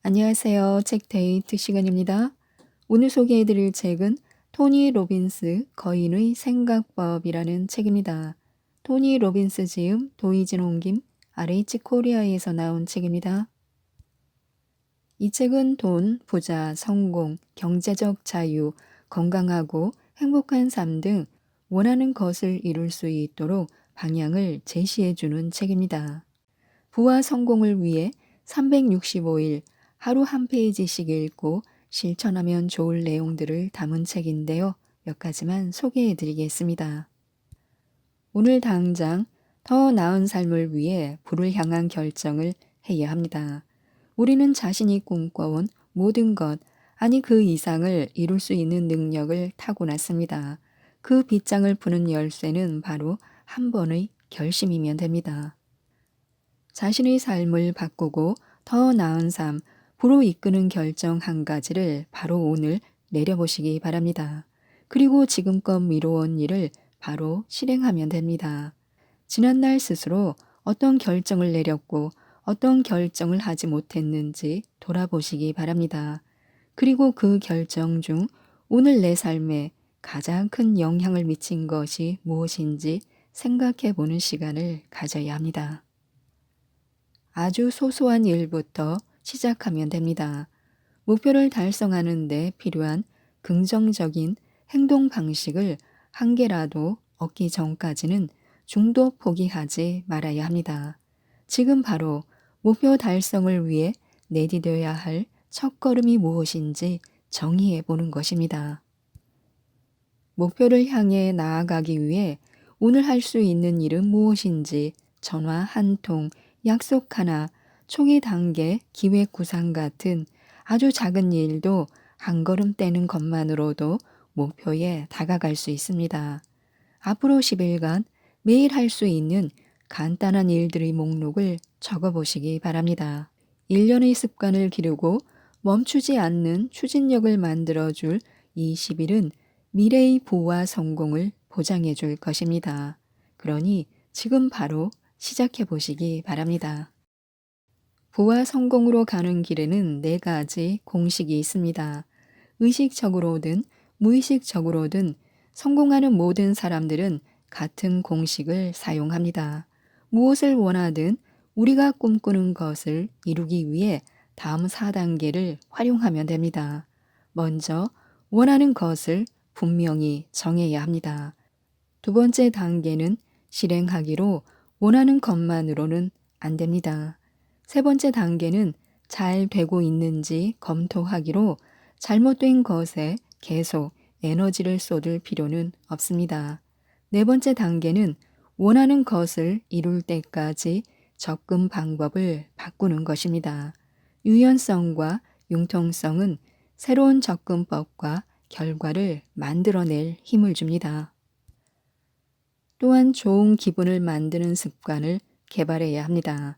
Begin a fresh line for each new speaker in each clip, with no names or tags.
안녕하세요. 책데이트 시간입니다. 오늘 소개해드릴 책은 토니 로빈스 거인의 생각법이라는 책입니다. 토니 로빈스 지음, 도이진 옮김, RH 코리아에서 나온 책입니다. 이 책은 돈, 부자, 성공, 경제적 자유, 건강하고 행복한 삶 등 원하는 것을 이룰 수 있도록 방향을 제시해주는 책입니다. 부와 성공을 위해 365일 하루 한 페이지씩 읽고 실천하면 좋을 내용들을 담은 책인데요. 몇 가지만 소개해 드리겠습니다. 오늘 당장 더 나은 삶을 위해 부를 향한 결정을 해야 합니다. 우리는 자신이 꿈꿔온 모든 것, 아니 그 이상을 이룰 수 있는 능력을 타고났습니다. 그 빗장을 푸는 열쇠는 바로 한 번의 결심이면 됩니다. 자신의 삶을 바꾸고 더 나은 삶, 부로 이끄는 결정 한 가지를 바로 오늘 내려보시기 바랍니다. 그리고 지금껏 미뤄온 일을 바로 실행하면 됩니다. 지난날 스스로 어떤 결정을 내렸고 어떤 결정을 하지 못했는지 돌아보시기 바랍니다. 그리고 그 결정 중 오늘 내 삶에 가장 큰 영향을 미친 것이 무엇인지 생각해 보는 시간을 가져야 합니다. 아주 소소한 일부터 시작하면 됩니다. 목표를 달성하는 데 필요한 긍정적인 행동 방식을 한 개라도 얻기 전까지는 중도 포기하지 말아야 합니다. 지금 바로 목표 달성을 위해 내디뎌야 할 첫걸음이 무엇인지 정의해 보는 것입니다. 목표를 향해 나아가기 위해 오늘 할 수 있는 일은 무엇인지 전화 한 통, 약속 하나, 초기 단계 기획 구상 같은 아주 작은 일도 한 걸음 떼는 것만으로도 목표에 다가갈 수 있습니다. 앞으로 10일간 매일 할 수 있는 간단한 일들의 목록을 적어보시기 바랍니다. 1년의 습관을 기르고 멈추지 않는 추진력을 만들어줄 이 10일은 미래의 부와 성공을 보장해 줄 것입니다. 그러니 지금 바로 시작해 보시기 바랍니다. 부와 성공으로 가는 길에는 4가지 공식이 있습니다. 의식적으로든 무의식적으로든 성공하는 모든 사람들은 같은 공식을 사용합니다. 무엇을 원하든 우리가 꿈꾸는 것을 이루기 위해 다음 4단계를 활용하면 됩니다. 먼저 원하는 것을 분명히 정해야 합니다. 두 번째 단계는 실행하기로 원하는 것만으로는 안 됩니다. 세 번째 단계는 잘 되고 있는지 검토하기로 잘못된 것에 계속 에너지를 쏟을 필요는 없습니다. 네 번째 단계는 원하는 것을 이룰 때까지 접근 방법을 바꾸는 것입니다. 유연성과 융통성은 새로운 접근법과 결과를 만들어낼 힘을 줍니다. 또한 좋은 기분을 만드는 습관을 개발해야 합니다.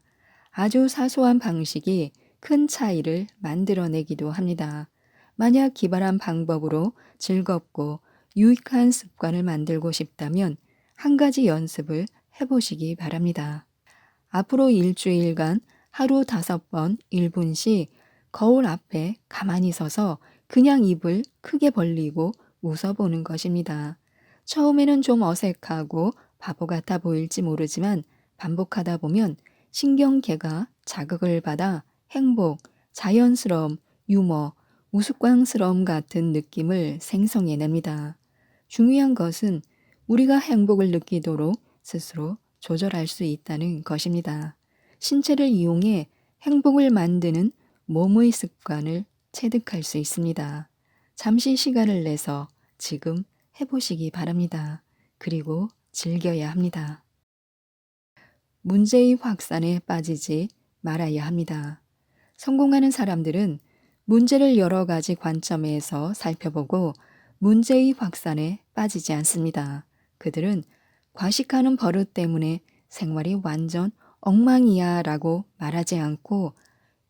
아주 사소한 방식이 큰 차이를 만들어내기도 합니다. 만약 기발한 방법으로 즐겁고 유익한 습관을 만들고 싶다면 한 가지 연습을 해보시기 바랍니다. 앞으로 일주일간 하루 5번 1분씩 거울 앞에 가만히 서서 그냥 입을 크게 벌리고 웃어보는 것입니다. 처음에는 좀 어색하고 바보 같아 보일지 모르지만 반복하다 보면 신경계가 자극을 받아 행복, 자연스러움, 유머, 우스꽝스러움 같은 느낌을 생성해냅니다. 중요한 것은 우리가 행복을 느끼도록 스스로 조절할 수 있다는 것입니다. 신체를 이용해 행복을 만드는 몸의 습관을 체득할 수 있습니다. 잠시 시간을 내서 지금 해보시기 바랍니다. 그리고 즐겨야 합니다. 문제의 확산에 빠지지 말아야 합니다. 성공하는 사람들은 문제를 여러 가지 관점에서 살펴보고 문제의 확산에 빠지지 않습니다. 그들은 과식하는 버릇 때문에 생활이 완전 엉망이야 라고 말하지 않고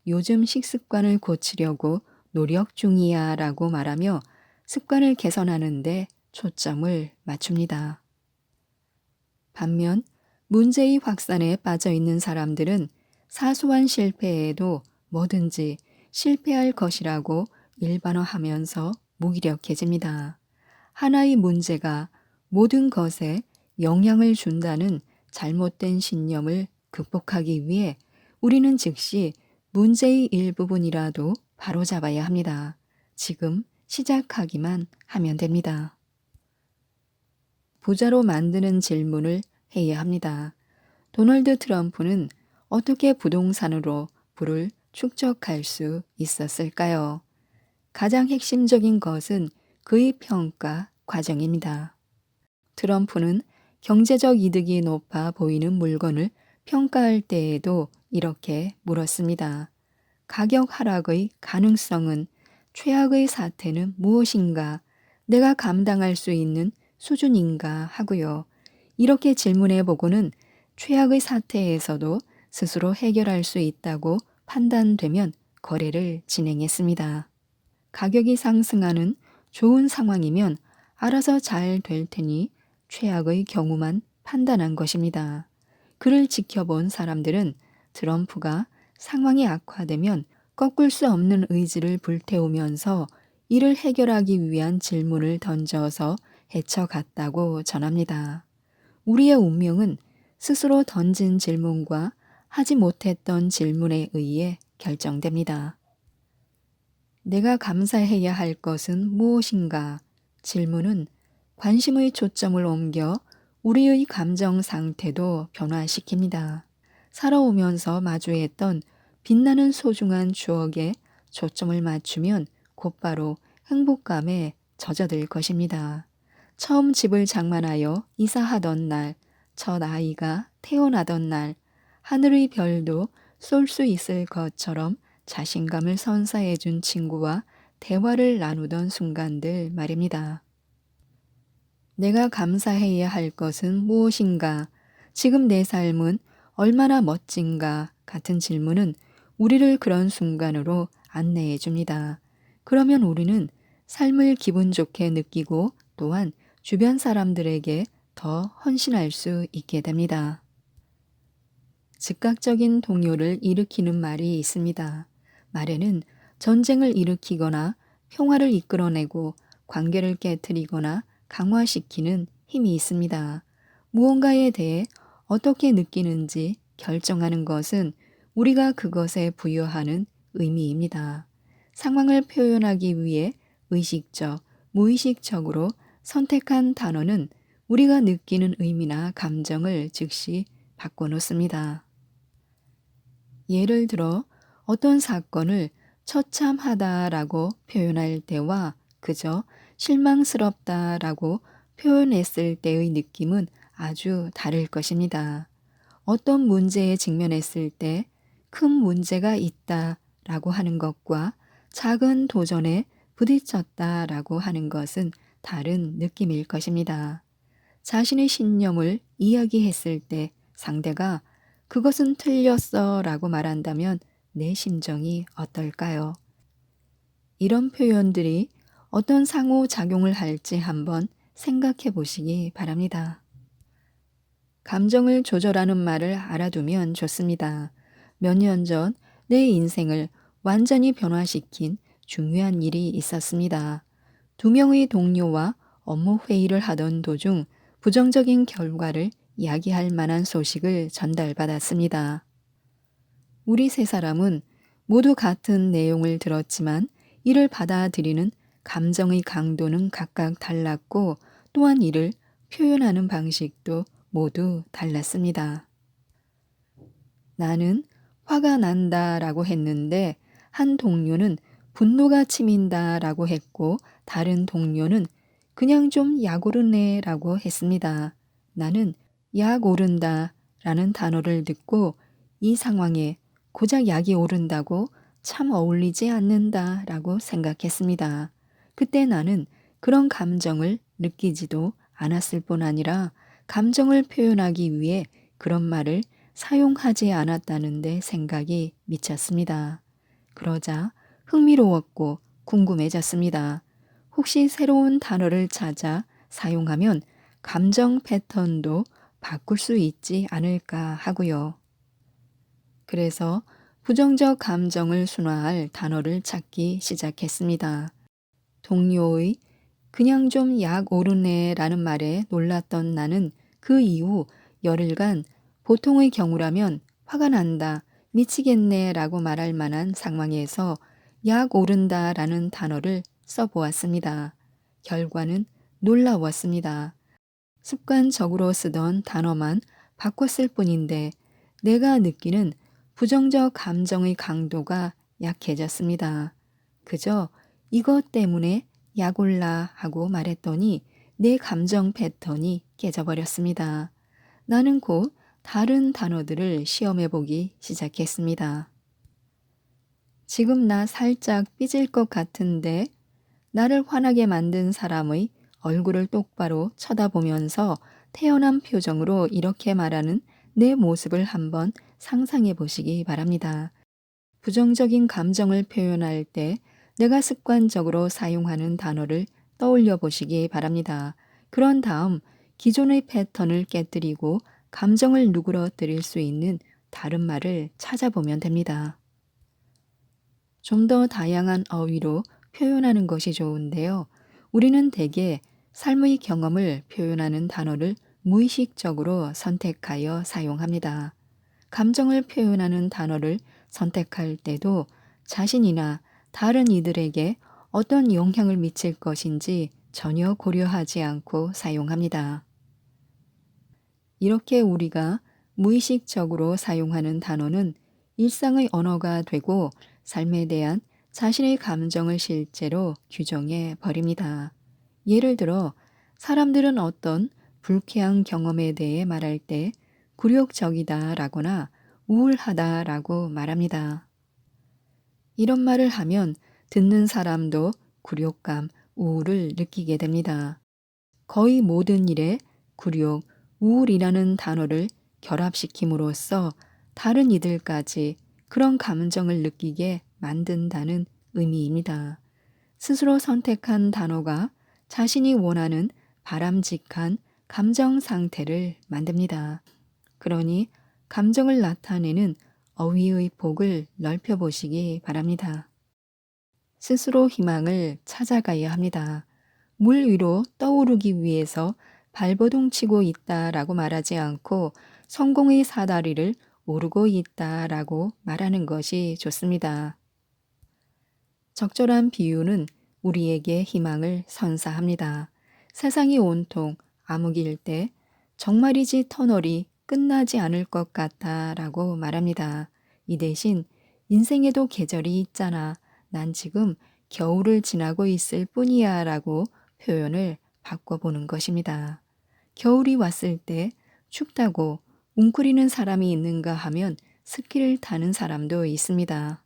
요즘 식습관을 고치려고 노력 중이야 라고 말하며 습관을 개선하는데 초점을 맞춥니다. 반면 문제의 확산에 빠져 있는 사람들은 사소한 실패에도 뭐든지 실패할 것이라고 일반화하면서 무기력해집니다. 하나의 문제가 모든 것에 영향을 준다는 잘못된 신념을 극복하기 위해 우리는 즉시 문제의 일부분이라도 바로잡아야 합니다. 지금 시작하기만 하면 됩니다. 부자로 만드는 질문을 해야 합니다. 도널드 트럼프는 어떻게 부동산으로 부를 축적할 수 있었을까요? 가장 핵심적인 것은 그의 평가 과정입니다. 트럼프는 경제적 이득이 높아 보이는 물건을 평가할 때에도 이렇게 물었습니다. 가격 하락의 가능성은, 최악의 사태는 무엇인가, 내가 감당할 수 있는 수준인가 하고요. 이렇게 질문해 보고는 최악의 사태에서도 스스로 해결할 수 있다고 판단되면 거래를 진행했습니다. 가격이 상승하는 좋은 상황이면 알아서 잘 될 테니 최악의 경우만 판단한 것입니다. 그를 지켜본 사람들은 트럼프가 상황이 악화되면 꺾을 수 없는 의지를 불태우면서 이를 해결하기 위한 질문을 던져서 헤쳐갔다고 전합니다. 우리의 운명은 스스로 던진 질문과 하지 못했던 질문에 의해 결정됩니다. 내가 감사해야 할 것은 무엇인가? 질문은 관심의 초점을 옮겨 우리의 감정 상태도 변화시킵니다. 살아오면서 마주했던 빛나는 소중한 추억에 초점을 맞추면 곧바로 행복감에 젖어들 것입니다. 처음 집을 장만하여 이사하던 날, 첫 아이가 태어나던 날, 하늘의 별도 쏠 수 있을 것처럼 자신감을 선사해 준 친구와 대화를 나누던 순간들 말입니다. 내가 감사해야 할 것은 무엇인가? 지금 내 삶은 얼마나 멋진가? 같은 질문은 우리를 그런 순간으로 안내해 줍니다. 그러면 우리는 삶을 기분 좋게 느끼고 또한 주변 사람들에게 더 헌신할 수 있게 됩니다. 즉각적인 동요를 일으키는 말이 있습니다. 말에는 전쟁을 일으키거나 평화를 이끌어내고 관계를 깨트리거나 강화시키는 힘이 있습니다. 무언가에 대해 어떻게 느끼는지 결정하는 것은 우리가 그것에 부여하는 의미입니다. 상황을 표현하기 위해 의식적, 무의식적으로 선택한 단어는 우리가 느끼는 의미나 감정을 즉시 바꿔놓습니다. 예를 들어 어떤 사건을 처참하다라고 표현할 때와 그저 실망스럽다라고 표현했을 때의 느낌은 아주 다를 것입니다. 어떤 문제에 직면했을 때 큰 문제가 있다라고 하는 것과 작은 도전에 부딪혔다라고 하는 것은 다른 느낌일 것입니다. 자신의 신념을 이야기했을 때 상대가 그것은 틀렸어 라고 말한다면 내 심정이 어떨까요? 이런 표현들이 어떤 상호작용을 할지 한번 생각해 보시기 바랍니다. 감정을 조절하는 말을 알아두면 좋습니다. 몇 년 전 내 인생을 완전히 변화시킨 중요한 일이 있었습니다. 2명의 동료와 업무 회의를 하던 도중 부정적인 결과를 이야기할 만한 소식을 전달받았습니다. 우리 세 사람은 모두 같은 내용을 들었지만 이를 받아들이는 감정의 강도는 각각 달랐고 또한 이를 표현하는 방식도 모두 달랐습니다. 나는 화가 난다라고 했는데 한 동료는 분노가 치민다라고 했고 다른 동료는 그냥 좀 약 오르네라고 했습니다. 나는 약 오른다라는 단어를 듣고 이 상황에 고작 약이 오른다고 참 어울리지 않는다라고 생각했습니다. 그때 나는 그런 감정을 느끼지도 않았을 뿐 아니라 감정을 표현하기 위해 그런 말을 사용하지 않았다는 데 생각이 미쳤습니다. 그러자 흥미로웠고 궁금해졌습니다. 혹시 새로운 단어를 찾아 사용하면 감정 패턴도 바꿀 수 있지 않을까 하고요. 그래서 부정적 감정을 순화할 단어를 찾기 시작했습니다. 동료의 그냥 좀 약 오르네 라는 말에 놀랐던 나는 그 이후 열흘간 보통의 경우라면 화가 난다, 미치겠네 라고 말할 만한 상황에서 약 오른다 라는 단어를 써보았습니다. 결과는 놀라웠습니다. 습관적으로 쓰던 단어만 바꿨을 뿐인데 내가 느끼는 부정적 감정의 강도가 약해졌습니다. 그저 이것 때문에 약 올라 하고 말했더니 내 감정 패턴이 깨져버렸습니다. 나는 곧 다른 단어들을 시험해 보기 시작했습니다. 지금 나 살짝 삐질 것 같은데 나를 화나게 만든 사람의 얼굴을 똑바로 쳐다보면서 태연한 표정으로 이렇게 말하는 내 모습을 한번 상상해 보시기 바랍니다. 부정적인 감정을 표현할 때 내가 습관적으로 사용하는 단어를 떠올려 보시기 바랍니다. 그런 다음 기존의 패턴을 깨뜨리고 감정을 누그러뜨릴 수 있는 다른 말을 찾아보면 됩니다. 좀 더 다양한 어휘로 표현하는 것이 좋은데요. 우리는 대개 삶의 경험을 표현하는 단어를 무의식적으로 선택하여 사용합니다. 감정을 표현하는 단어를 선택할 때도 자신이나 다른 이들에게 어떤 영향을 미칠 것인지 전혀 고려하지 않고 사용합니다. 이렇게 우리가 무의식적으로 사용하는 단어는 일상의 언어가 되고 삶에 대한 자신의 감정을 실제로 규정해 버립니다. 예를 들어 사람들은 어떤 불쾌한 경험에 대해 말할 때 굴욕적이다 라거나 우울하다 라고 말합니다. 이런 말을 하면 듣는 사람도 굴욕감, 우울을 느끼게 됩니다. 거의 모든 일에 굴욕, 우울이라는 단어를 결합시킴으로써 다른 이들까지 그런 감정을 느끼게 만든다는 의미입니다. 스스로 선택한 단어가 자신이 원하는 바람직한 감정 상태를 만듭니다. 그러니 감정을 나타내는 어휘의 폭을 넓혀보시기 바랍니다. 스스로 희망을 찾아가야 합니다. 물 위로 떠오르기 위해서 발버둥 치고 있다라고 말하지 않고 성공의 사다리를 오르고 있다라고 말하는 것이 좋습니다. 적절한 비유는 우리에게 희망을 선사합니다. 세상이 온통 암흑일 때 정말이지 터널이 끝나지 않을 것 같아 라고 말합니다. 이 대신 인생에도 계절이 있잖아. 난 지금 겨울을 지나고 있을 뿐이야 라고 표현을 바꿔보는 것입니다. 겨울이 왔을 때 춥다고 웅크리는 사람이 있는가 하면 스키를 타는 사람도 있습니다.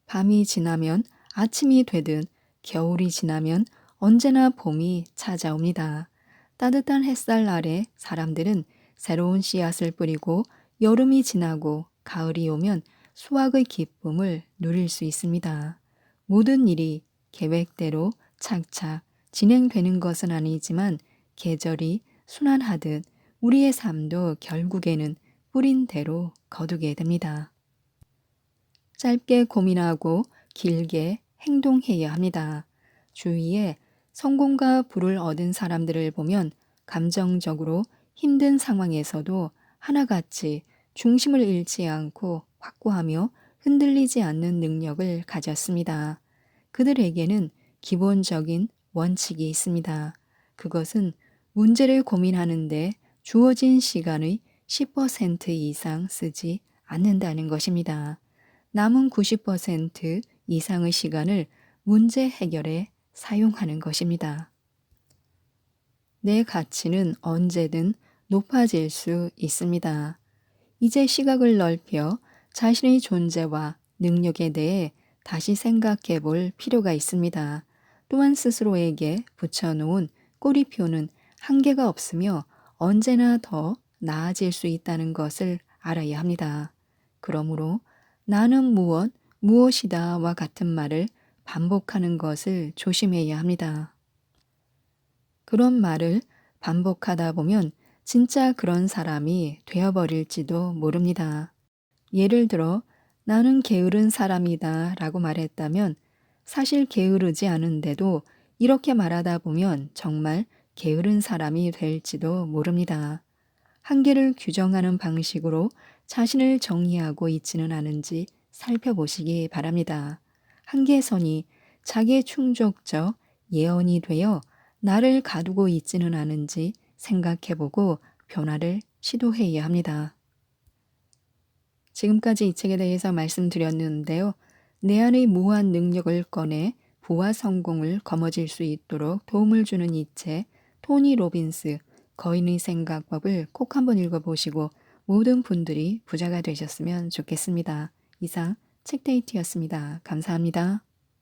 밤이 지나면 아침이 되듯 겨울이 지나면 언제나 봄이 찾아옵니다. 따뜻한 햇살 아래 사람들은 새로운 씨앗을 뿌리고 여름이 지나고 가을이 오면 수확의 기쁨을 누릴 수 있습니다. 모든 일이 계획대로 착착 진행되는 것은 아니지만 계절이 순환하듯 우리의 삶도 결국에는 뿌린 대로 거두게 됩니다. 짧게 고민하고 길게 행동해야 합니다. 주위에 성공과 부를 얻은 사람들을 보면 감정적으로 힘든 상황에서도 하나같이 중심을 잃지 않고 확고하며 흔들리지 않는 능력을 가졌습니다. 그들에게는 기본적인 원칙이 있습니다. 그것은 문제를 고민하는데 주어진 시간의 10% 이상 쓰지 않는다는 것입니다. 남은 90% 이상의 시간을 문제 해결에 사용하는 것입니다. 내 가치는 언제든 높아질 수 있습니다. 이제 시각을 넓혀 자신의 존재와 능력에 대해 다시 생각해 볼 필요가 있습니다. 또한 스스로에게 붙여놓은 꼬리표는 한계가 없으며 언제나 더 나아질 수 있다는 것을 알아야 합니다. 그러므로 나는 무엇이다와 같은 말을 반복하는 것을 조심해야 합니다. 그런 말을 반복하다 보면 진짜 그런 사람이 되어버릴지도 모릅니다. 예를 들어 나는 게으른 사람이다 라고 말했다면 사실 게으르지 않은데도 이렇게 말하다 보면 정말 게으른 사람이 될지도 모릅니다. 한계를 규정하는 방식으로 자신을 정의하고 있지는 않은지 살펴보시기 바랍니다. 한계선이 자기 충족적 예언이 되어 나를 가두고 있지는 않은지 생각해보고 변화를 시도해야 합니다. 지금까지 이 책에 대해서 말씀드렸는데요. 내 안의 무한 능력을 꺼내 부와 성공을 거머쥘 수 있도록 도움을 주는 이 책, 토니 로빈스, 거인의 생각법을 꼭 한번 읽어보시고 모든 분들이 부자가 되셨으면 좋겠습니다. 이상 책데이트였습니다. 감사합니다.